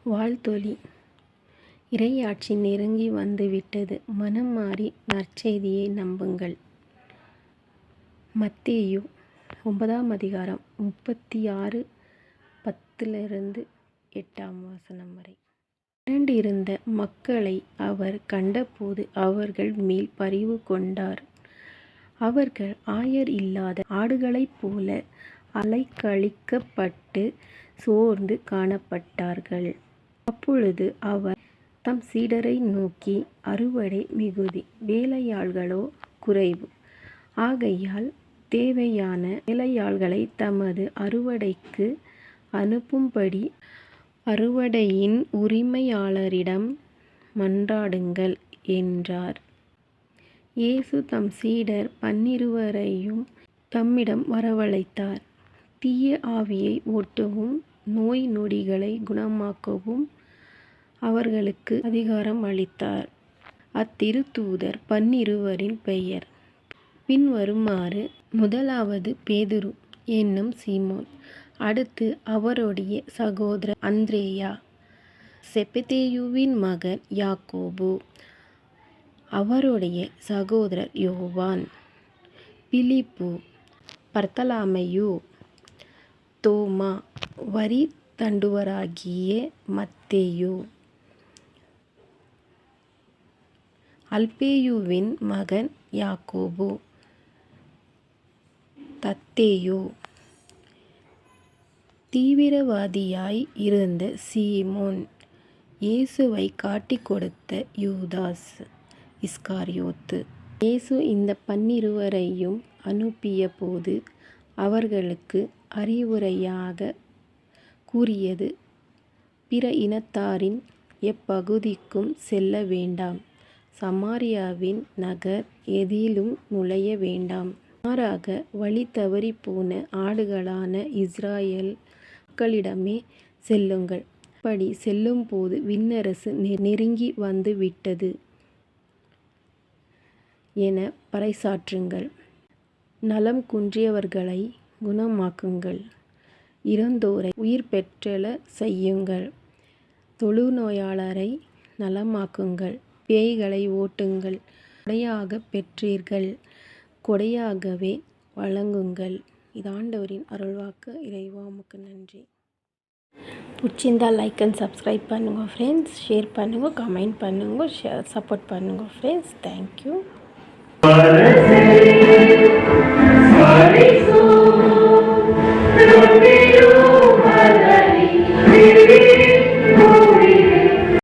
வாழ்த்தொலி. இறையாட்சி நெருங்கி வந்துவிட்டது. மனம் மாறி நற்செய்தியை நம்புங்கள். மத்தேயு 9ஆம் அதிகாரம் 36:10-8 வரை. திரண்டிருந்த மக்களை அவர் கண்டபோது அவர்கள் மேல் பரிவு கொண்டார். அவர்கள் ஆயர் இல்லாத ஆடுகளைப் போல அலைக்கழிக்கப்பட்டு சோர்ந்து காணப்பட்டார்கள். அப்பொழுது அவர் தம் சீடரை நோக்கி, அறுவடை மிகுதி, வேலையாள்களோ குறைவு. ஆகையால் தேவையான வேலையாள்களை தமது அறுவடைக்கு அனுப்பும்படி அறுவடையின் உரிமையாளரிடம் மன்றாடுங்கள் என்றார். இயேசு தம் சீடர் 12 தம்மிடம் வரவழைத்தார். தீய ஆவியை ஓட்டவும் நோய் நொடிகளை குணமாக்கவும் அவர்களுக்கு அதிகாரம் அளித்தார். அத்திருத்தூதர் 12 பெயர் பின்வருமாறு: முதலாவது பேதுரு என்னும் சீமோன், அடுத்து அவருடைய சகோதரர் அந்திரேயா, செபதேயுவின் மகன் யாக்கோபு, அவருடைய சகோதரர் யோவான், பிலிப்பு, பர்த்தலமேயு, தோமா, வரி தண்டுவராகிய மத்தேயு, அல்பேயுவின் மகன் யாக்கோபு, தத்தேயு, தீவிரவாதியாய் இருந்த சீமோன், இயேசுவை காட்டிக் கொடுத்த யூதாஸ் இஸ்காரியோத்து. இயேசு இந்த 12 அனுப்பிய போது அவர்களுக்கு அறிவுரையாகக் கூறியது: பிற இனத்தாரின் எப்பகுதிக்கும் செல்ல வேண்டாம், சமாரியாவின் நகர் எதிலும் நுழைய வேண்டாம். மாறாக வழி தவறிப்போன ஆடுகளான இஸ்ரயேல் மக்களிடமே செல்லுங்கள். அப்படி செல்லும்போது விண்ணரசு நெருங்கி வந்துவிட்டது எனப் பறைசாற்றுங்கள். நலம் குன்றியவர்களை குணமாக்குங்கள். இறந்தோரை உயிர் பெற்றெழச் செய்யுங்கள். தொழுநோயாளரை நலமாக்குங்கள். பேய்களை ஓட்டுங்கள். கொடையாகப் பெற்றீர்கள், கொடையாகவே வழங்குங்கள். இது ஆண்டவரின் அருள்வாக்கு. இறைவா உமக்கு நன்றி. பிடிச்சிருந்தால் லைக் அண்ட் சப்ஸ்கிரைப் பண்ணுங்க ஃப்ரெண்ட்ஸ். ஷேர் பண்ணுங்க, கமெண்ட் பண்ணுங்க, சப்போர்ட் பண்ணுங்க ஃப்ரெண்ட்ஸ். தேங்க்யூ.